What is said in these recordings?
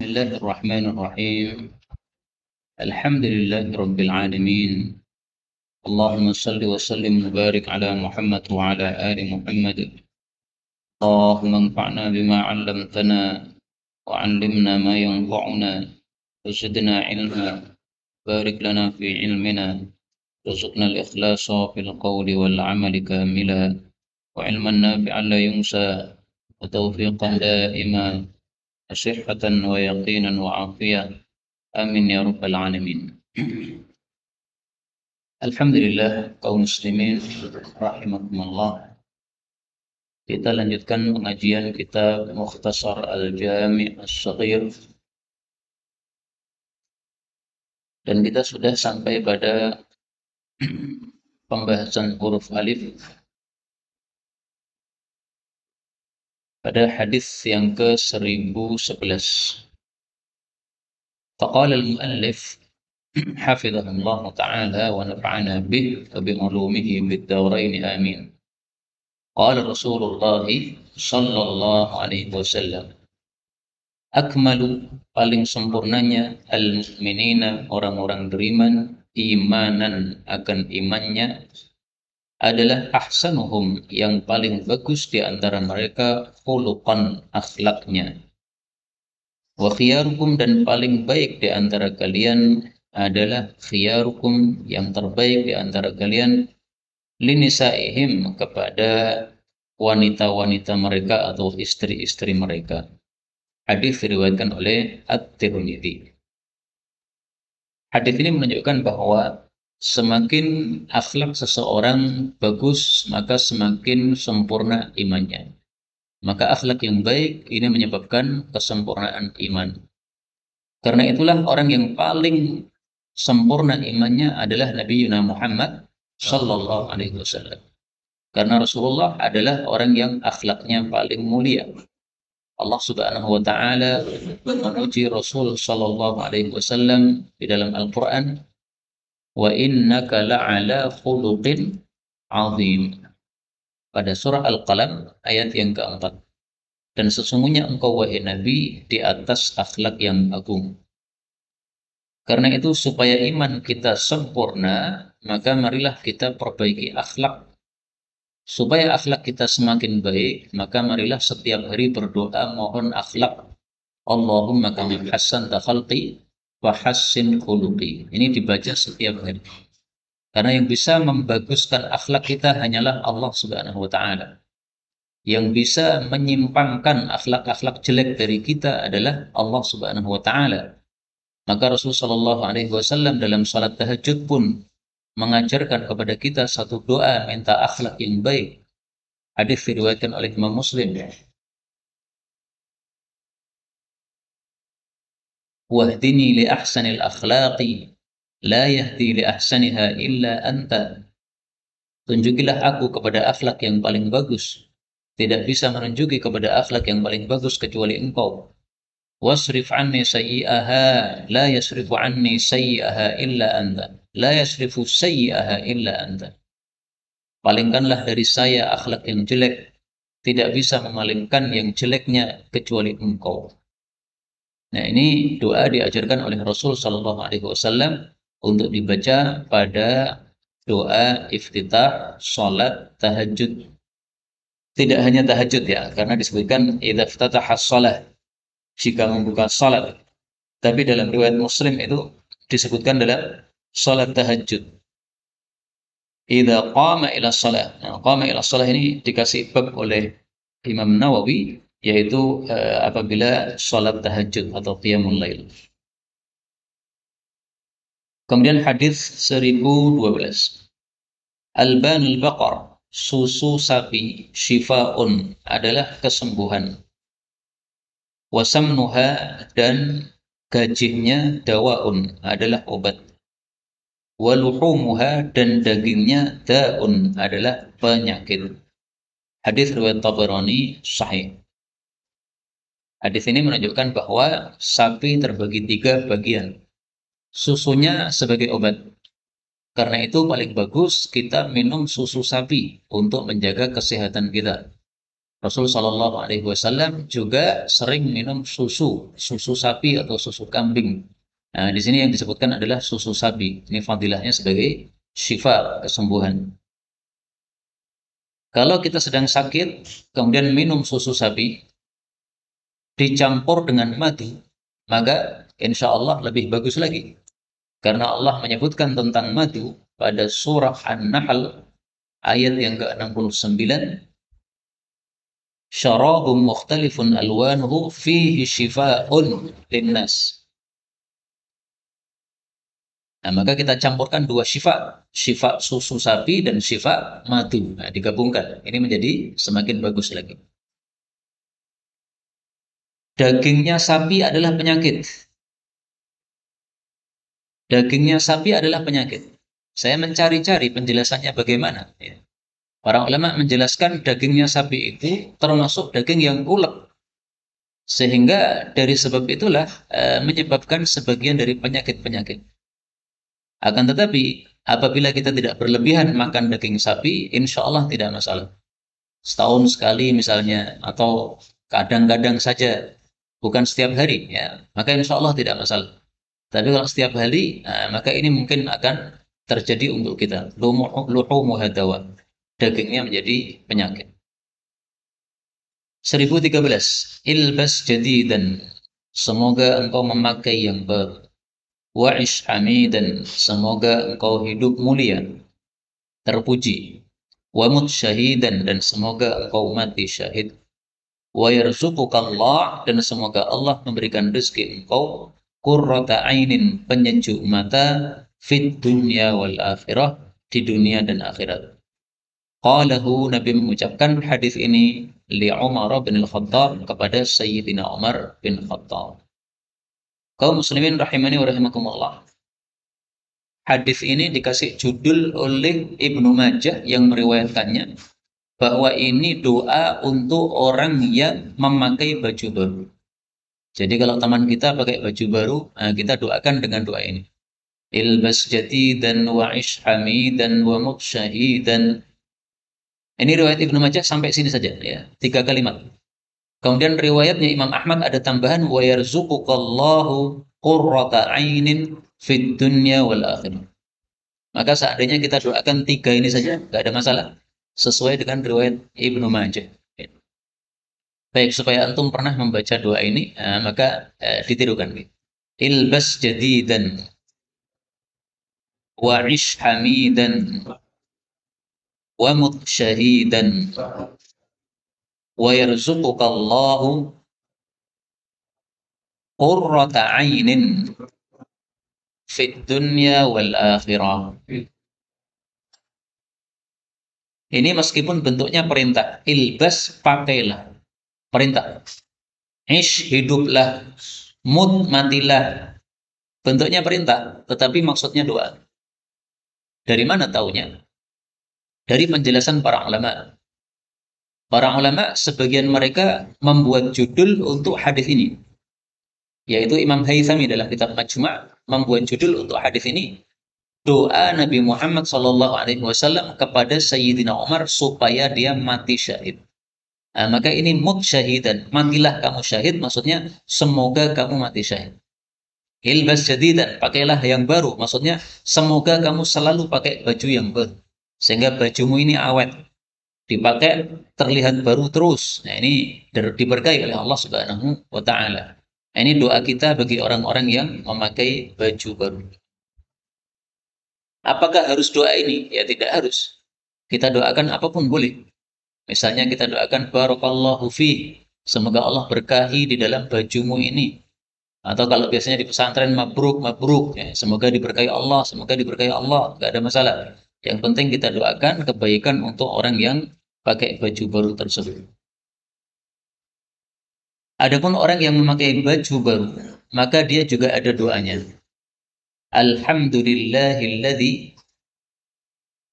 بسم الله الرحمن الرحيم. الحمد لله رب العالمين. اللهم صل وسلم وبارك على محمد وعلى آل محمد. اللهم انفعنا بما علمتنا وعلمنا ما ينفعنا وزدنا علما. بارك لنا في علمنا، رزقنا الإخلاص في القول والعمل كاملا، وعلما نافعا لا ينسى، وتوفيقا دائما، وصحة ويقينا وعافية. Amin ya rabbal alamin. Alhamdulillah kaum muslimin rahimakumullah. Kita lanjutkan pengajian kitab Mukhtasar Al-Jami' As-Saghir, dan kita sudah sampai pada pembahasan huruf alif pada hadis yang ke-1011. Faqala al-muallif hafizahullah ta'ala wa nafa'ana bih wa bi ulumihi bid dawrain amin. Qala Rasulullah sallallahu alaihi wasallam, akmalu, paling sempurnanya, al-mu'minina, orang-orang beriman, imanan, akan imannya, adalah ahsanuhum, yang paling bagus di antara mereka, khuluqan, akhlaknya. Wa khiyarukum, dan paling baik di antara kalian adalah khiyarukum, yang terbaik di antara kalian, linisaihim, kepada wanita-wanita mereka atau istri-istri mereka. Hadis diriwayatkan oleh At-Tirmidzi. Hadis ini menunjukkan bahwa semakin akhlak seseorang bagus, maka semakin sempurna imannya. Maka akhlak yang baik ini menyebabkan kesempurnaan iman. Karena itulah orang yang paling sempurna imannya adalah Nabi Yuna Muhammad sallallahu alaihi wasallam. Karena Rasulullah adalah orang yang akhlaknya paling mulia. Allah Subhanahu wa taala memuji Rasul sallallahu alaihi wasallam di dalam Al-Qur'an, wa innaka la'ala khuluqin azim, pada surah Al-Qalam ayat yang keempat. Dan sesungguhnya engkau wahai Nabi di atas akhlak yang agung. Karena itu supaya iman kita sempurna, maka marilah kita perbaiki akhlak. Supaya akhlak kita semakin baik, maka marilah setiap hari berdoa mohon akhlak. Allahumma kama hassanta khalqi wa hassin khuluqi. Ini dibaca setiap hari. Karena yang bisa membaguskan akhlak kita hanyalah Allah Subhanahu wa taala. Yang bisa menyimpangkan akhlak-akhlak jelek dari kita adalah Allah Subhanahu wa taala. Maka Rasulullah sallallahu alaihi wasallam dalam salat tahajud pun mengajarkan kepada kita satu doa minta akhlak yang baik. Hadis diriwayatkan oleh Imam Muslim. Wahdini li ahsanil akhlaqi la yahdi li ahsaniha illa anta. Tunjukilah aku kepada akhlak yang paling bagus. Tidak bisa menunjuki kepada akhlak yang paling bagus kecuali engkau. Wasrif anni sayyi'aha la yasrifu anni sayyi'aha illa anta. La yasrifu sayyi'aha illa anta. Palingkanlah dari saya akhlak yang jelek. Tidak bisa memalingkan yang jeleknya kecuali engkau. Nah, ini doa diajarkan oleh Rasul sallallahu alaihi wasallam untuk dibaca pada doa iftitah salat tahajud. Tidak hanya tahajud ya, karena disebutkan idza iftataha shalah, jika membuka salat. Tapi dalam riwayat Muslim itu disebutkan dalam salat tahajud. Idza qama ila shalah. Nah, qama ila shalah ini dikasih bab oleh Imam Nawawi, yaitu apabila salat tahajud atau qiyamul lail. Kemudian hadis 1012. Albanul baqar, susu sapi, shifaun, adalah kesembuhan. Wasamnuha, dan gajihnya, dawaun, adalah obat. Waluhumuha, dan dagingnya, daun, adalah penyakit. Hadis riwayat Tabarani sahih. Hadis ini menunjukkan bahwa sapi terbagi 3 bagian. Susunya sebagai obat. Karena itu paling bagus kita minum susu sapi untuk menjaga kesehatan kita. Rasul Shallallahu Alaihi Wasallam juga sering minum susu sapi atau susu kambing. Nah, di sini yang disebutkan adalah susu sapi. Ini fadilahnya sebagai syifa, kesembuhan. Kalau kita sedang sakit, kemudian minum susu sapi, dicampur dengan madu, maka insya Allah lebih bagus lagi. Karena Allah menyebutkan tentang madu pada surah An-Nahl ayat yang ke-69, syarabun mukhtalifun alwanuhu fihi shifa'un linnas. Nah, maka kita campurkan dua syifa, syifa susu sapi dan syifa madu. Nah, digabungkan. Ini menjadi semakin bagus lagi. Dagingnya sapi adalah penyakit. Dagingnya sapi adalah penyakit. Saya mencari-cari penjelasannya bagaimana. Ya. Para ulama menjelaskan dagingnya sapi itu termasuk daging yang ulek. Sehingga dari sebab itulah menyebabkan sebagian dari penyakit-penyakit. Akan tetapi, apabila kita tidak berlebihan makan daging sapi, insya Allah tidak masalah. Setahun sekali misalnya, atau kadang-kadang saja, bukan setiap hari, ya, maka insya Allah tidak masalah. Tapi kalau setiap hari, maka ini mungkin akan terjadi untuk kita. Luhumu hadawa. Dagingnya menjadi penyakit. 1013. Ilbas jadidan. Semoga engkau memakai yang baru. Wa'ish hamidan. Semoga engkau hidup mulia, terpuji. Wa mut syahidan. Dan semoga engkau mati syahid. Wa yarzuqukallah. Dan semoga Allah memberikan rezeki engkau qurrata ainin, penyejuk mata, fit dunya wal akhirah, di dunia dan akhirat. Qalahu, Nabi mengucapkan hadis ini li Umar bin Al-Khattab, kepada Sayyidina Umar bin Khattab. Kaum muslimin rahimani wa rahimakumullah. Hadis ini dikasih judul oleh Ibnu Majah yang meriwayatkannya, bahwa ini doa untuk orang yang memakai baju baru. Jadi kalau teman kita pakai baju baru, kita doakan dengan doa ini. Ilbas jadidan wa'ish hamidan wa mut syahidan. Ini riwayat Ibnu Majah sampai sini saja, ya, 3 kalimat. Kemudian riwayatnya Imam Ahmad ada tambahan wa yarzuqukallahu qurrata ainin fid dunya wal akhirah. Maka seandainya kita doakan 3 ini saja, nggak ada masalah, sesuai dengan riwayat Ibnu Majah. Baik, supaya antum pernah membaca doa ini, maka ditirukan. Ilbas jadidan wa'ish hamidan wa mut syahidan wa yarzuqukallahu qurrata ainin fid dunya wal akhirah. Ini meskipun bentuknya perintah, ilbas, pakailah, perintah. Ish, hiduplah. Mut, matilah. Bentuknya perintah, tetapi maksudnya doa. Dari mana taunya? Dari penjelasan para ulama. Para ulama sebagian mereka membuat judul untuk hadis ini, yaitu Imam Haythami dalam kitab Majmu' membuat judul untuk hadis ini, doa Nabi Muhammad SAW kepada Sayyidina Umar supaya dia mati syahid. Maka ini mut syahidan, matilah kamu syahid, maksudnya semoga kamu mati syahid. Ilbas jadidan, pakailah yang baru, maksudnya semoga kamu selalu pakai baju yang baru, sehingga bajumu ini awet, dipakai terlihat baru terus. Nah, ini diberkahi oleh Allah Subhanahu wa taala. Nah, ini doa kita bagi orang-orang yang memakai baju baru. Apakah harus doa ini? Ya tidak harus. Kita doakan apapun boleh. Misalnya kita doakan barakallahu fi, semoga Allah berkahi di dalam bajumu ini. Atau kalau biasanya di pesantren mabruk, mabruk, ya, semoga diberkahi Allah, semoga diberkahi Allah, nggak ada masalah. Yang penting kita doakan kebaikan untuk orang yang pakai baju baru tersebut. Adapun orang yang memakai baju baru, maka dia juga ada doanya. Alhamdulillahilladzi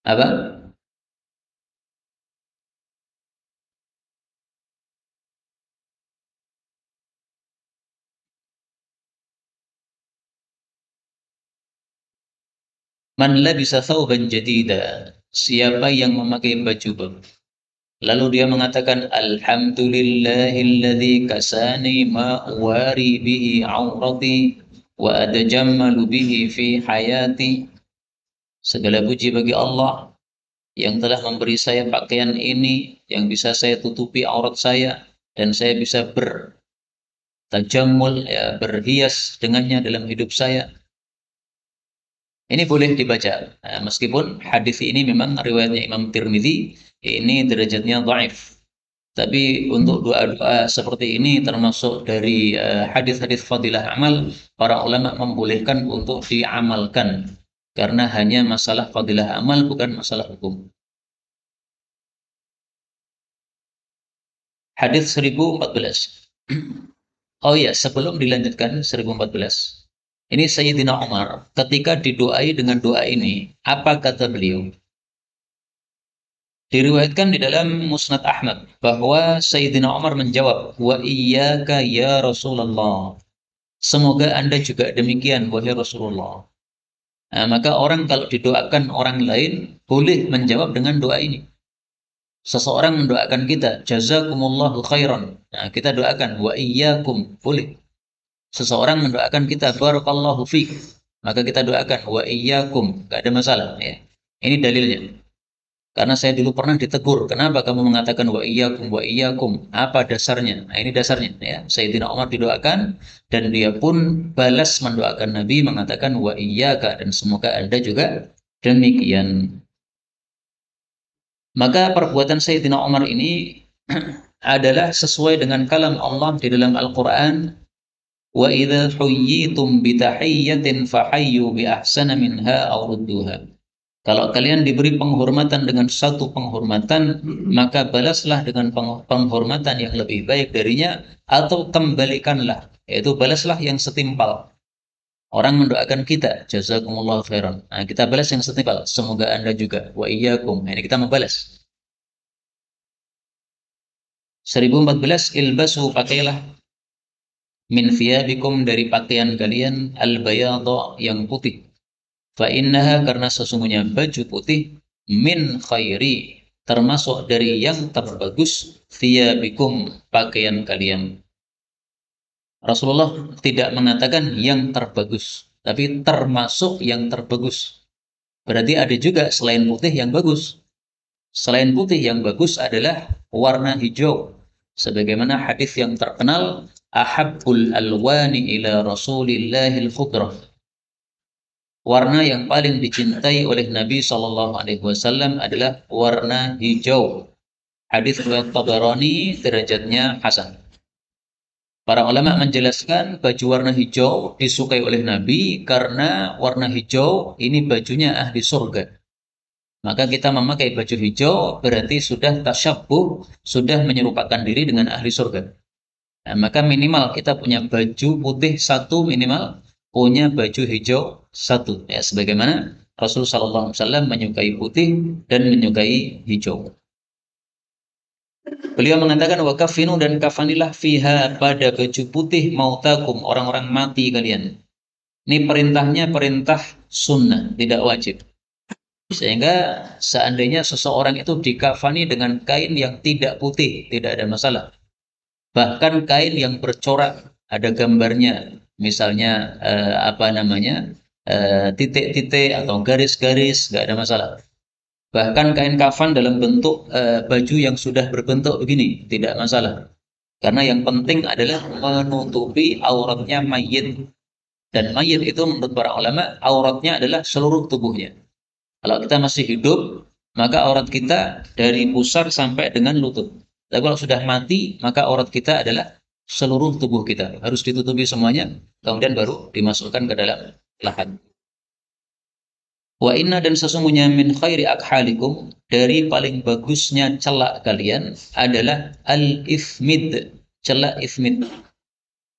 apa? Man labisa thawban jadida. Siapa yang memakai baju baru. Lalu dia mengatakan alhamdulillahilladzi kasani ma wari bihi aurati wa adjammalu bihi fi hayati. Segala puji bagi Allah yang telah memberi saya pakaian ini yang bisa saya tutupi aurat saya dan saya bisa bertajammul, ya, berhias dengannya dalam hidup saya. Ini boleh dibaca. Nah, meskipun hadis ini memang riwayatnya Imam Tirmidzi, ini derajatnya dhaif. Tapi untuk doa-doa seperti ini termasuk dari hadis-hadis fadilah amal, para ulama membolehkan untuk diamalkan. Karena hanya masalah fadilah amal, bukan masalah hukum. Hadis 1014. Oh iya, sebelum dilanjutkan 1014. Ini Sayyidina Umar ketika didoai dengan doa ini, apa kata beliau? Diriwayatkan di dalam Musnad Ahmad bahwa Sayyidina Umar menjawab, "Wa iyyaka ya Rasulullah." Semoga Anda juga demikian, wahai Rasulullah. Nah, maka orang kalau didoakan orang lain boleh menjawab dengan doa ini. Seseorang mendoakan kita, jazakumullahu khairan. Nah, kita doakan wa iyyakum, boleh. Seseorang mendoakan kita, barakallahu fiik. Maka kita doakan wa iyyakum, enggak ada masalah, ya. Ini dalilnya. Karena saya dulu pernah ditegur, kenapa kamu mengatakan wa iyyakum wa iyyakum? Apa dasarnya? Nah, ini dasarnya, ya. Sayyidina Umar didoakan dan dia pun balas mendoakan Nabi mengatakan wa iyyaka, dan semoga Anda juga demikian. Maka perbuatan Sayyidina Umar ini adalah sesuai dengan kalam Allah di dalam Al-Qur'an, wa idza huyyitum bi tahiyyatin fahayyu bi ahsana minha aw rudduha. Kalau kalian diberi penghormatan dengan satu penghormatan, maka balaslah dengan penghormatan yang lebih baik darinya, atau kembalikanlah, yaitu balaslah yang setimpal. Orang mendoakan kita, jazakumullah khairan. Nah, kita balas yang setimpal, semoga Anda juga, wa iyyakum. Nah, ini kita membalas. 1014, ilbasu, pakailah, min thiyabikum, dari pakaian kalian, al-bayadha, yang putih. Fa innaha, karena sesungguhnya baju putih, min khairi, termasuk dari yang terbagus, thiyabikum, pakaian kalian. Rasulullah tidak mengatakan yang terbagus, tapi termasuk yang terbagus. Berarti ada juga selain putih yang bagus. Selain putih yang bagus adalah warna hijau. Sebagaimana hadis yang terkenal, ahabbul alwani ila Rasulillahil khudrah. Warna yang paling dicintai oleh Nabi Shallallahu Alaihi Wasallam adalah warna hijau. Hadis riwayat Tabarani, derajatnya hasan. Para ulama menjelaskan baju warna hijau disukai oleh Nabi karena warna hijau ini bajunya ahli surga. Maka kita memakai baju hijau berarti sudah tasyabbuh, sudah menyerupakan diri dengan ahli surga. Nah, maka minimal kita punya baju putih satu, minimal punya baju hijau satu. Ya, sebagaimana Rasulullah SAW menyukai putih dan menyukai hijau. Beliau mengatakan wa kafinu, dan kafanilah fiha, pada baju putih, mautakum, orang-orang mati kalian. Ini perintahnya perintah sunnah, tidak wajib. Sehingga seandainya seseorang itu dikafani dengan kain yang tidak putih, tidak ada masalah. Bahkan kain yang bercorak, ada gambarnya, misalnya titik-titik atau garis-garis, nggak ada masalah. Bahkan kain kafan dalam bentuk baju yang sudah berbentuk begini, tidak masalah. Karena yang penting adalah menutupi auratnya mayit. Dan mayit itu menurut para ulama, auratnya adalah seluruh tubuhnya. Kalau kita masih hidup, maka aurat kita dari pusar sampai dengan lutut. Tapi kalau sudah mati, maka aurat kita adalah seluruh tubuh kita. Harus ditutupi semuanya, kemudian baru dimasukkan ke dalam lahan. Wa inna, dan sesungguhnya, min khairi akhalikum, dari paling bagusnya celak kalian adalah al-ifmid, celak ifmid.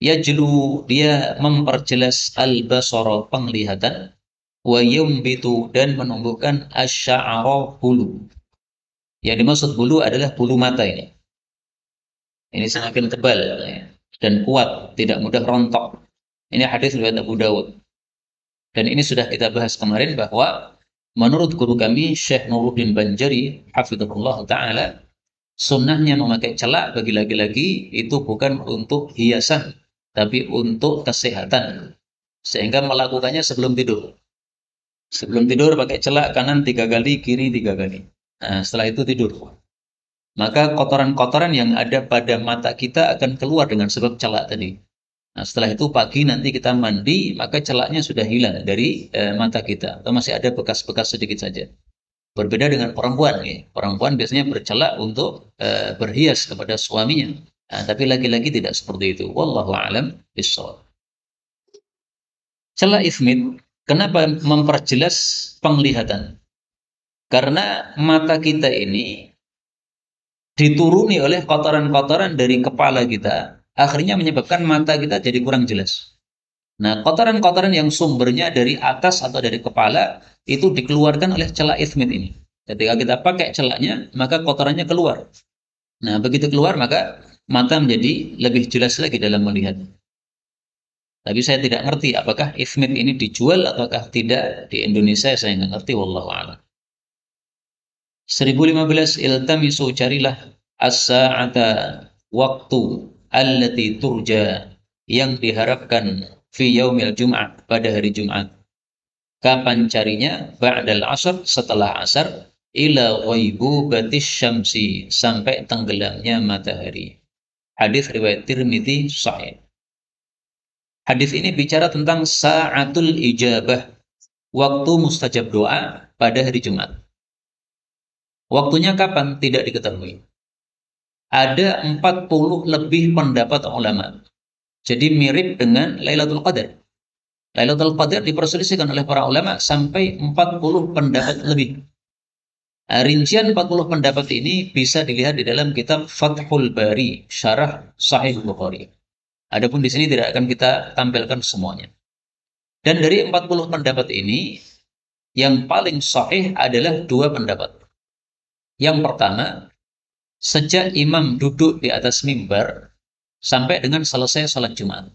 Yajlu, dia memperjelas, al-basara, penglihatan, wa yumbitu, dan menumbuhkan asy'ara, bulu. Yang dimaksud bulu adalah bulu mata ini. Ini semakin tebal, ya, dan kuat, tidak mudah rontok. Ini hadis riwayat Abu Dawud. Dan ini sudah kita bahas kemarin bahwa menurut guru kami Syekh Nuruddin Banjari hafizahullah taala, Sunnahnya memakai celak bagi laki-laki itu bukan untuk hiasan, tapi untuk kesehatan. Sehingga melakukannya sebelum tidur. Sebelum tidur pakai celak kanan 3 kali, kiri 3 kali. Nah, setelah itu tidur. Maka kotoran-kotoran yang ada pada mata kita akan keluar dengan sebab celak tadi. Nah, setelah itu pagi nanti kita mandi, maka celaknya sudah hilang dari mata kita. Atau masih ada bekas-bekas sedikit saja. Berbeda dengan perempuan. Ya. Perempuan biasanya bercelak untuk berhias kepada suaminya. Nah, tapi laki-laki tidak seperti itu. Wallahu a'lam bishawab. Celak ismit, kenapa memperjelas penglihatan? Karena mata kita ini dituruni oleh kotoran-kotoran dari kepala kita, akhirnya menyebabkan mata kita jadi kurang jelas. Nah, kotoran-kotoran yang sumbernya dari atas atau dari kepala itu dikeluarkan oleh celak ismit ini. Ketika kita pakai celaknya, maka kotorannya keluar. Nah, begitu keluar maka mata menjadi lebih jelas lagi dalam melihat. Tapi saya tidak ngerti apakah ismit ini dijual ataukah tidak di Indonesia, saya nggak ngerti, wallahu a'lam. 1015 iltamisu carilah as-sa'ata waktu allati turja yang diharapkan fi yaumil Jum'ah pada hari Jumat. Kapan carinya? Ba'dal asar, setelah asar, ila ghaibubatis syamsi, sampai tenggelamnya matahari. Hadis riwayat Tirmidzi sahih. Hadis ini bicara tentang sa'atul ijabah, waktu mustajab doa pada hari Jumat. Waktunya kapan? Tidak diketahui. Ada 40 lebih pendapat ulama. Jadi mirip dengan Lailatul Qadar. Lailatul Qadar diperselisihkan oleh para ulama sampai 40 pendapat lebih. Rincian 40 pendapat ini bisa dilihat di dalam kitab Fathul Bari, Syarah Sahih Bukhari. Adapun di sini tidak akan kita tampilkan semuanya. Dan dari 40 pendapat ini, yang paling sahih adalah 2 pendapat. Yang pertama, sejak imam duduk di atas mimbar sampai dengan selesai salat Jumat.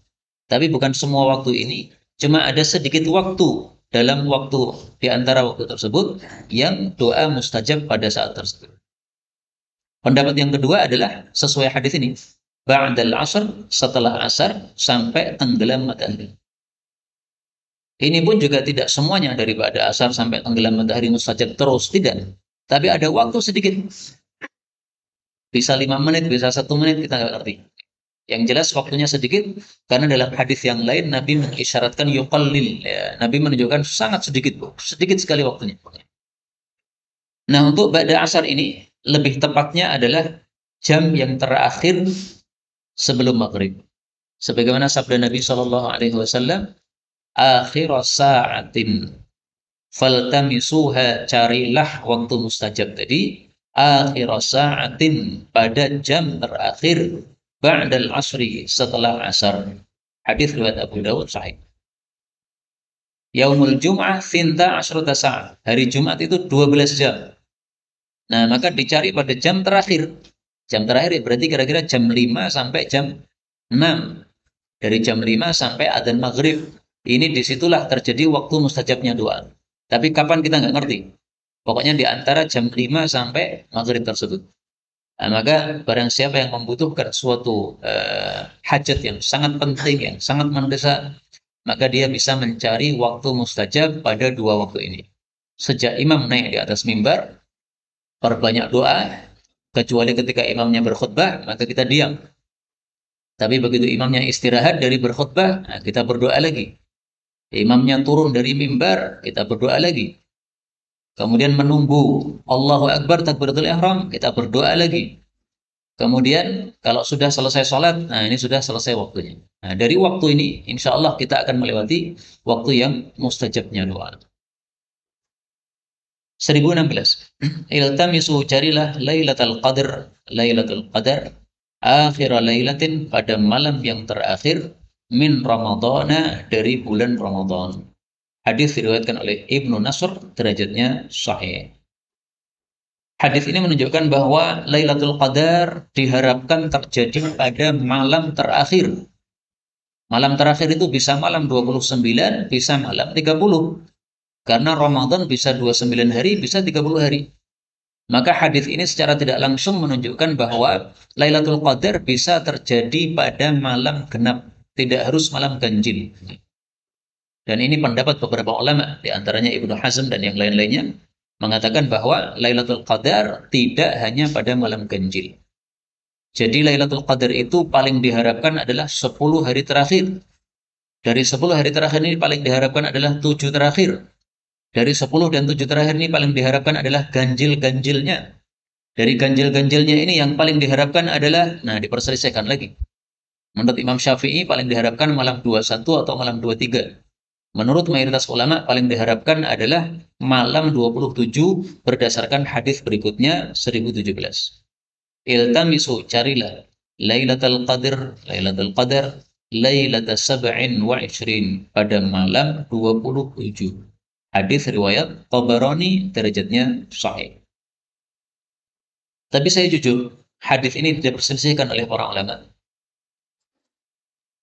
Tapi bukan semua waktu ini, cuma ada sedikit waktu dalam waktu di antara waktu tersebut yang doa mustajab pada saat tersebut. Pendapat yang kedua adalah sesuai hadis ini, ba'dal asr, setelah asar sampai tenggelam matahari. Ini pun juga tidak semuanya daripada asar sampai tenggelam matahari mustajab terus, tidak. Tapi ada waktu sedikit. Bisa 5 menit, bisa 1 menit, kita nggak ngerti. Yang jelas waktunya sedikit, karena dalam hadis yang lain Nabi mengisyaratkan yuqallil. Ya, Nabi menunjukkan sangat sedikit, sedikit sekali waktunya. Nah, untuk ba'da asar ini, lebih tepatnya adalah jam yang terakhir sebelum maghrib. Sebagaimana sabda Nabi SAW, akhir sa'atin faltamisuha, carilah waktu mustajab tadi, akhir sa'atin, pada jam terakhir, ba'dal asri, setelah asar. Hadis riwayat Abu Dawud sahih. Yaumul Jum'ah finta asrata sa'ah. Hari Jumat itu 12 jam. Nah, maka dicari pada jam terakhir. Jam terakhir berarti kira-kira jam 5 sampai jam 6. Dari jam 5 sampai adzan maghrib. Ini disitulah terjadi waktu mustajabnya doa. Tapi kapan kita nggak ngerti. Pokoknya di antara jam 5 sampai maghrib tersebut. Nah, maka barang siapa yang membutuhkan suatu hajat yang sangat penting, yang sangat mendesak, maka dia bisa mencari waktu mustajab pada 2 waktu ini. Sejak imam naik di atas mimbar, perbanyak doa, kecuali ketika imamnya berkhutbah, maka kita diam. Tapi begitu imamnya istirahat dari berkhutbah, nah kita berdoa lagi. Imamnya turun dari mimbar, kita berdoa lagi. Kemudian menunggu Allahu Akbar takbiratul ihram, kita berdoa lagi. Kemudian kalau sudah selesai sholat, nah ini sudah selesai waktunya. Nah, dari waktu ini, insya Allah kita akan melewati waktu yang mustajabnya doa. 1016. Iltamisu, carilah Lailatul Qadar, Lailatul Qadar, akhir lailatin, pada malam yang terakhir, min Ramadhana, dari bulan Ramadan. Hadis diriwayatkan oleh Ibnu Nasr, derajatnya sahih. Hadis ini menunjukkan bahwa Lailatul Qadar diharapkan terjadi pada malam terakhir. Malam terakhir itu bisa malam 29, bisa malam 30. Karena Ramadan bisa 29 hari, bisa 30 hari. Maka hadis ini secara tidak langsung menunjukkan bahwa Lailatul Qadar bisa terjadi pada malam genap, tidak harus malam ganjil. Dan ini pendapat beberapa ulama, di antaranya Ibnu Hazm dan yang lain-lainnya, mengatakan bahwa Lailatul Qadar tidak hanya pada malam ganjil. Jadi Lailatul Qadar itu paling diharapkan adalah 10 hari terakhir. Dari 10 hari terakhir ini paling diharapkan adalah 7 terakhir. Dari 10 dan 7 terakhir ini paling diharapkan adalah ganjil-ganjilnya. Dari ganjil-ganjilnya ini yang paling diharapkan adalah, nah diperselisihkan lagi. Menurut Imam Syafi'i paling diharapkan malam 21 atau malam 23. Menurut mayoritas ulama paling diharapkan adalah malam 27 berdasarkan hadis berikutnya 1017. Iltamisu, carilah Lailatul Qadar Lailatul Sab'in wa Ishrin, pada malam 27. Hadis riwayat Tabarani, derajatnya sahih. Tapi saya jujur, hadis ini tidak diperselisihkan oleh para ulama.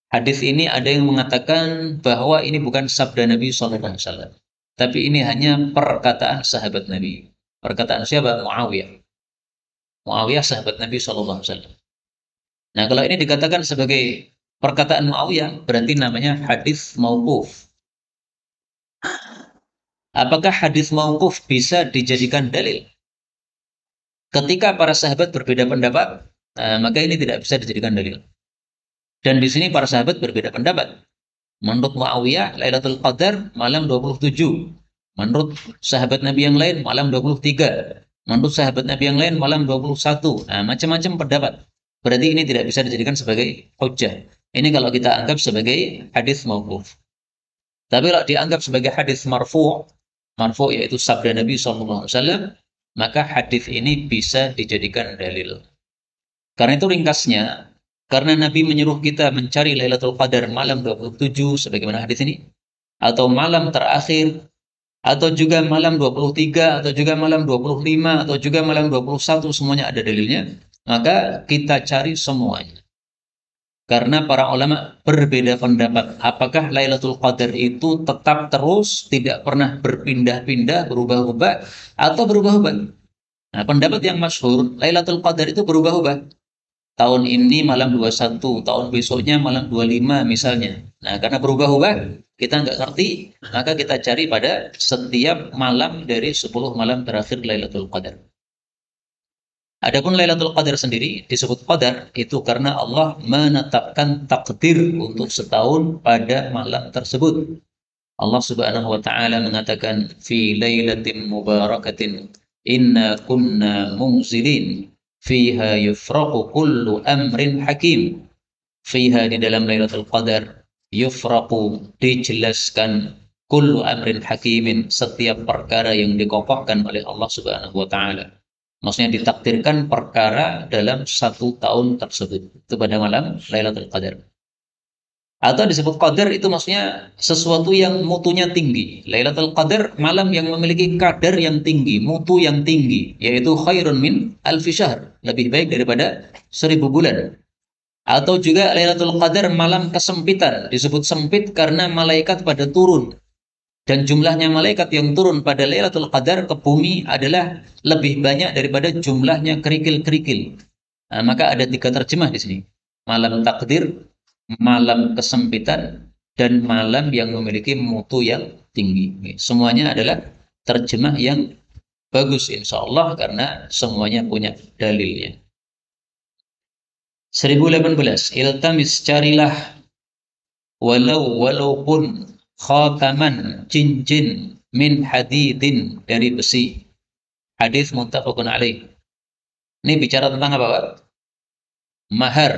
Hadis ini ada yang mengatakan bahwa ini bukan sabda Nabi SAW, tapi ini hanya perkataan sahabat Nabi. Perkataan siapa? Muawiyah. Muawiyah sahabat Nabi SAW. Nah, kalau ini dikatakan sebagai perkataan Muawiyah, berarti namanya hadis mauquf. Apakah hadis mauquf bisa dijadikan dalil? Ketika para sahabat berbeda pendapat, maka ini tidak bisa dijadikan dalil. Dan di sini para sahabat berbeda pendapat. Menurut Muawiyah, Lailatul Qadar malam 27. Menurut sahabat Nabi yang lain, malam 23. Menurut sahabat Nabi yang lain, malam 21. Nah, macam-macam pendapat. Berarti ini tidak bisa dijadikan sebagai hujjah. Ini kalau kita anggap sebagai hadis mauquf. Tapi kalau dianggap sebagai hadis marfu', marfu' yaitu sabda Nabi SAW, maka hadis ini bisa dijadikan dalil. Karena itu ringkasnya, karena Nabi menyuruh kita mencari Lailatul Qadar malam 27 sebagaimana hadis ini, atau malam terakhir, atau juga malam 23, atau juga malam 25, atau juga malam 21, semuanya ada dalilnya, maka kita cari semuanya. Karena para ulama berbeda pendapat, apakah Lailatul Qadar itu tetap terus, tidak pernah berpindah-pindah, berubah-ubah, atau berubah-ubah. Nah, pendapat yang masyhur, Lailatul Qadar itu berubah-ubah. Tahun ini malam 21, tahun besoknya malam 25 misalnya. Nah, karena berubah-ubah, kita nggak ngerti, maka kita cari pada setiap malam dari 10 malam terakhir Lailatul Qadar. Adapun Lailatul Qadar sendiri disebut Qadar itu karena Allah menetapkan takdir untuk setahun pada malam tersebut. Allah Subhanahu wa taala mengatakan fi lailatin mubarakatin inna kunna munzilin fiha yufraqu kullu amrin hakim. Fiha, di dalam Lailatul Qadar, yufraqu, dijelaskan, kullu amrin hakimin, setiap perkara yang dikokohkan oleh Allah Subhanahu wa taala. Maksudnya ditakdirkan perkara dalam 1 tahun tersebut. Itu pada malam Lailatul Qadar. Atau disebut qadar itu maksudnya sesuatu yang mutunya tinggi. Lailatul Qadar malam yang memiliki kadar yang tinggi, mutu yang tinggi, yaitu khairun min alfi syahr, lebih baik daripada 1000 bulan. Atau juga Lailatul Qadar malam kesempitan, disebut sempit karena malaikat pada turun. Dan jumlahnya malaikat yang turun pada Lailatul Qadar ke bumi adalah lebih banyak daripada jumlahnya kerikil-kerikil. Nah, maka ada 3 terjemah di sini. Malam takdir, malam kesempitan, dan malam yang memiliki mutu yang tinggi. Semuanya adalah terjemah yang bagus insya Allah karena semuanya punya dalilnya. 1018, iltamis, carilah, walaupun khataman, cincin, min hadidin, dari besi. Hadis muttafaqun alaih. Ini bicara tentang apa, Pak? Mahar.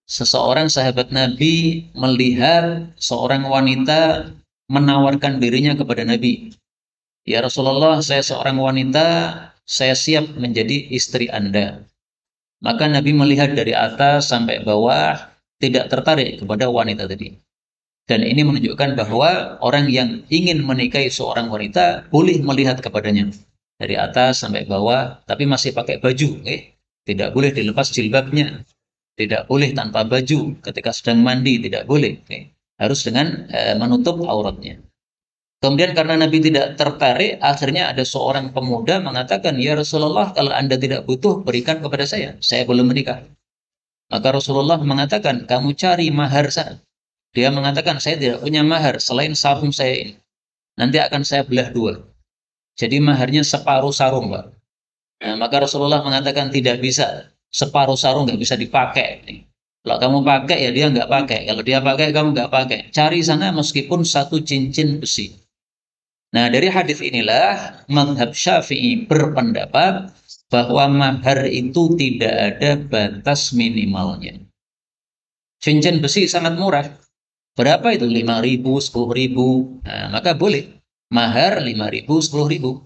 Seseorang sahabat Nabi melihat seorang wanita menawarkan dirinya kepada Nabi. Ya Rasulullah, saya seorang wanita, saya siap menjadi istri Anda. Maka Nabi melihat dari atas sampai bawah, tidak tertarik kepada wanita tadi. Dan ini menunjukkan bahwa orang yang ingin menikahi seorang wanita boleh melihat kepadanya dari atas sampai bawah, tapi masih pakai baju. Tidak boleh dilepas jilbabnya. Tidak boleh tanpa baju ketika sedang mandi, tidak boleh. Harus dengan menutup auratnya. Kemudian karena Nabi tidak tertarik, akhirnya ada seorang pemuda mengatakan, "Ya Rasulullah, kalau Anda tidak butuh, berikan kepada saya belum menikah." Maka Rasulullah mengatakan, "Kamu cari mahar sana." Dia mengatakan, "Saya tidak punya mahar selain sarung saya ini. Nanti akan saya belah dua." Jadi maharnya separuh sarung, Pak. Nah, maka Rasulullah mengatakan tidak bisa. Separuh sarung nggak bisa dipakai. Kalau kamu pakai ya dia nggak pakai. Kalau dia pakai kamu nggak pakai. Cari sana meskipun satu cincin besi. Nah, dari hadis inilah mazhab Syafi'i berpendapat bahwa mahar itu tidak ada batas minimalnya. Cincin besi sangat murah. Berapa itu? 5.000, 10.000. Nah, maka boleh. Mahar 5.000, 10.000.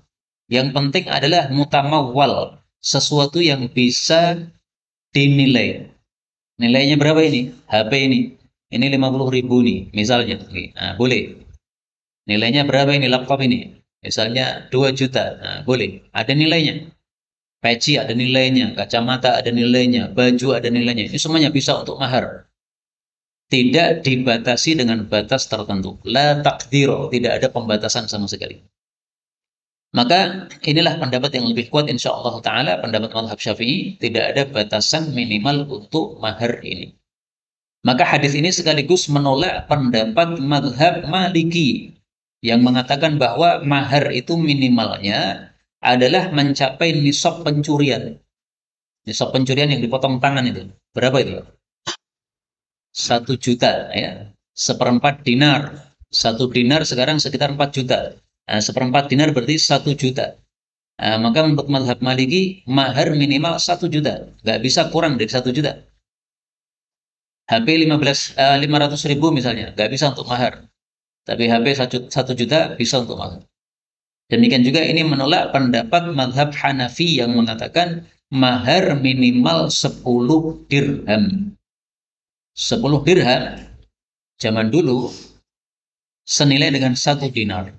Yang penting adalah mutamawwal, sesuatu yang bisa dinilai. Nilainya berapa ini? HP ini. Ini 50.000 nih, misalnya. Nah, boleh. Nilainya berapa ini? Laptop ini. Misalnya 2 juta. Nah, boleh. Ada nilainya. Peci ada nilainya, kacamata ada nilainya, baju ada nilainya. Ini semuanya bisa untuk mahar. Tidak dibatasi dengan batas tertentu. La takdir, tidak ada pembatasan sama sekali. Maka inilah pendapat yang lebih kuat insya Allah Ta'ala, pendapat mazhab Syafi'i, tidak ada batasan minimal untuk mahar ini. Maka hadis ini sekaligus menolak pendapat mazhab Maliki yang mengatakan bahwa mahar itu minimalnya adalah mencapai nisab pencurian. Nisab pencurian yang dipotong tangan itu. Berapa itu? 1 juta ya. Seperempat dinar. 1 dinar sekarang sekitar 4 juta. Nah, seperempat dinar berarti 1 juta. Nah, maka menurut mazhab Maliki, mahar minimal 1 juta. Nggak bisa kurang dari 1 juta. HP 500.000 misalnya, nggak bisa untuk mahar. Tapi HP 1 juta bisa untuk mahar. Demikian juga ini menolak pendapat mazhab Hanafi yang mengatakan mahar minimal 10 dirham. 10 dirham zaman dulu senilai dengan 1 dinar.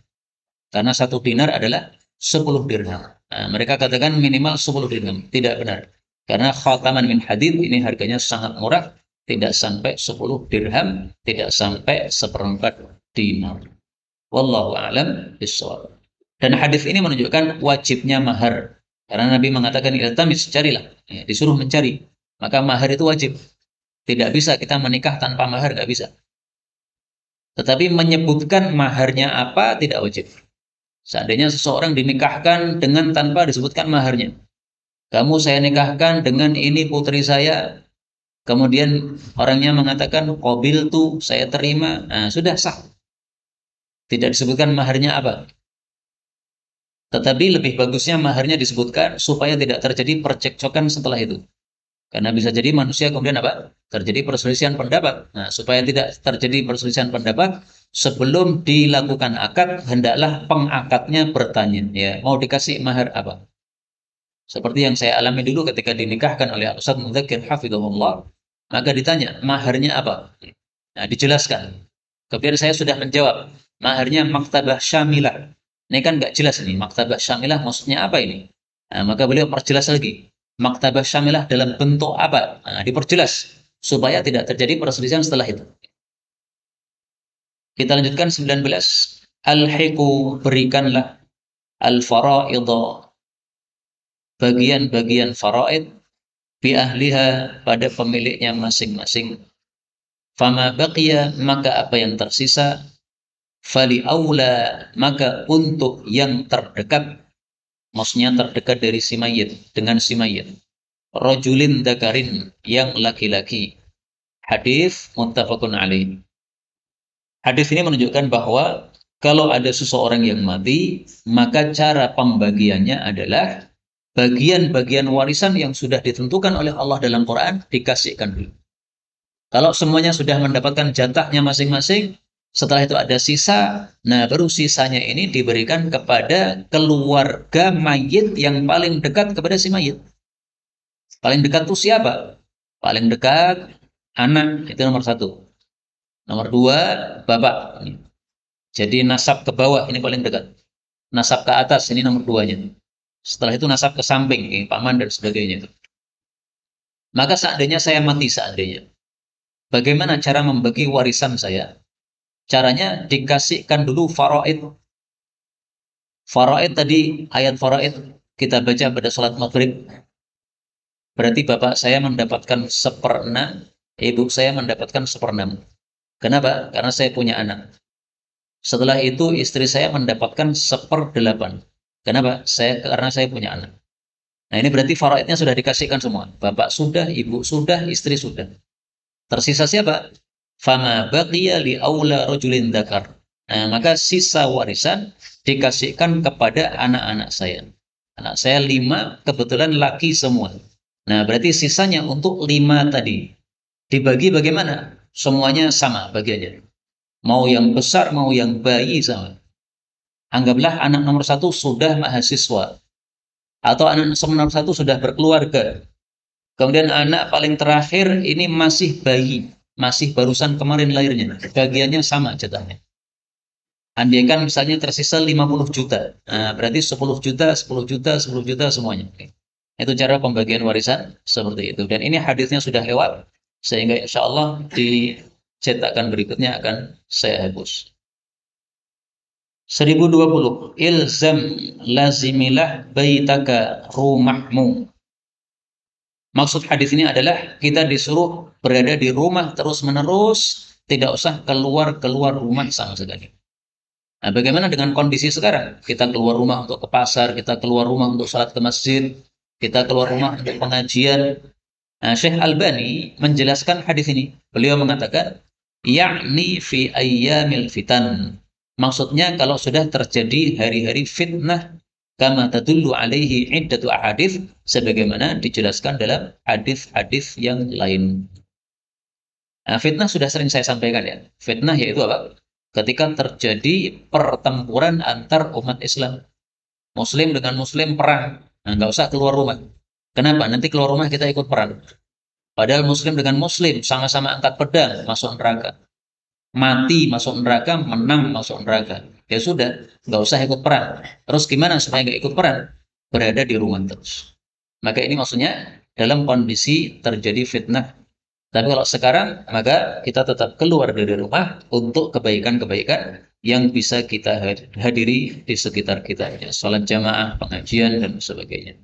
Karena 1 dinar adalah 10 dirham. Nah, mereka katakan minimal 10 dirham. Tidak benar. Karena khataman min hadid ini harganya sangat murah. Tidak sampai 10 dirham. Tidak sampai seperempat dinar. Wallahu a'lam bishawab. Dan hadis ini menunjukkan wajibnya mahar. Karena Nabi mengatakan, iltamis, carilah. Ya, disuruh mencari. Maka mahar itu wajib. Tidak bisa kita menikah tanpa mahar, nggak bisa. Tetapi menyebutkan maharnya apa tidak wajib. Seandainya seseorang dinikahkan dengan tanpa disebutkan maharnya. Kamu saya nikahkan dengan ini putri saya. Kemudian orangnya mengatakan qabil tu, saya terima. Nah, sudah sah. Tidak disebutkan maharnya apa. Tetapi lebih bagusnya maharnya disebutkan supaya tidak terjadi percekcokan setelah itu. Karena bisa jadi manusia kemudian apa? Terjadi perselisihan pendapat. Nah, supaya tidak terjadi perselisihan pendapat, sebelum dilakukan akad, hendaklah pengakadnya bertanya, ya, mau dikasih mahar apa? Seperti yang saya alami dulu ketika dinikahkan oleh Ustaz Mudzakir hafizahullah, maka ditanya, maharnya apa? Nah, dijelaskan. Kemudian saya sudah menjawab, maharnya maktabah syamilah. Ini kan nggak jelas ini, maktabah syamilah maksudnya apa ini? Nah, maka beliau perjelas lagi, maktabah syamilah dalam bentuk apa? Nah, diperjelas supaya tidak terjadi perselisihan setelah itu. Kita lanjutkan 19. Alhiqu, berikanlah al-fara'idha, bagian-bagian faraid, bi ahliha, pada pemiliknya masing-masing. Fama baqiya, maka apa yang tersisa, fali aula, maka untuk yang terdekat, maksudnya terdekat dari si mayit, dengan si mayit. Rajulin dzakarin, yang laki-laki. Hadis muttafaqun alaih. Hadis ini menunjukkan bahwa kalau ada seseorang yang mati, maka cara pembagiannya adalah bagian-bagian warisan yang sudah ditentukan oleh Allah dalam Quran dikasihkan dulu. Kalau semuanya sudah mendapatkan jatahnya masing-masing, setelah itu ada sisa, nah baru sisanya ini diberikan kepada keluarga mayit yang paling dekat kepada si mayit. Paling dekat itu siapa? Paling dekat anak, itu nomor satu. Nomor dua, bapak. Jadi nasab ke bawah ini paling dekat. Nasab ke atas ini nomor duanya. Setelah itu nasab ke samping, paman dan sebagainya itu. Maka seandainya saya mati seandainya, bagaimana cara membagi warisan saya? Caranya dikasihkan dulu faraid, Faraid tadi, ayat faraid kita baca pada sholat maghrib. Berarti bapak saya mendapatkan seperenam, ibu saya mendapatkan seperenam. Kenapa? Karena saya punya anak. Setelah itu istri saya mendapatkan seperdelapan. Kenapa? Karena saya punya anak. Nah ini berarti faraidnya sudah dikasihkan semua. Bapak sudah, ibu sudah, istri sudah. Tersisa siapa? Fama baqiya li aula rajulin dzakar. Nah, maka sisa warisan dikasihkan kepada anak-anak saya. Anak saya 5, kebetulan laki semua. Nah, berarti sisanya untuk 5 tadi. Dibagi bagaimana? Semuanya sama bagiannya. Mau yang besar, mau yang bayi sama. Anggaplah anak nomor 1 sudah mahasiswa. Atau anak nomor 1 sudah berkeluarga. Kemudian anak paling terakhir ini masih bayi. Masih barusan kemarin lahirnya. Bagiannya sama jatahnya. Andaikan misalnya tersisa 50 juta. Nah, berarti 10 juta, 10 juta, 10 juta semuanya. Itu cara pembagian warisan seperti itu. Dan ini hadisnya sudah lewat. Sehingga insya Allah di cetakan berikutnya akan saya hapus. 1020. Ilzam lazimilah baitaka rumahmu. Maksud hadis ini adalah kita disuruh berada di rumah terus-menerus, tidak usah keluar rumah sama sekali. Nah, bagaimana dengan kondisi sekarang? Kita keluar rumah untuk ke pasar, kita keluar rumah untuk salat ke masjid, kita keluar rumah untuk pengajian. Nah, Syekh Albani menjelaskan hadis ini. Beliau mengatakan, yakni fi ayyamil fitan. Maksudnya kalau sudah terjadi hari-hari fitnah, kama tadullu alaihi iddatu ahadits, sebagaimana dijelaskan dalam hadis-hadis yang lain. Nah, fitnah sudah sering saya sampaikan ya. Fitnah yaitu apa? Ketika terjadi pertempuran antar umat Islam. Muslim dengan Muslim perang. Nah, nggak usah keluar rumah. Kenapa? Nanti keluar rumah kita ikut perang. Padahal Muslim dengan Muslim sama-sama angkat pedang masuk neraka. Mati masuk neraka, menang masuk neraka. Ya sudah, nggak usah ikut perang. Terus gimana supaya nggak ikut perang? Berada di rumah terus. Maka ini maksudnya dalam kondisi terjadi fitnah. Tapi kalau sekarang, maka kita tetap keluar dari rumah untuk kebaikan-kebaikan yang bisa kita hadiri di sekitar kita. Ya, sholat jamaah, pengajian, dan sebagainya.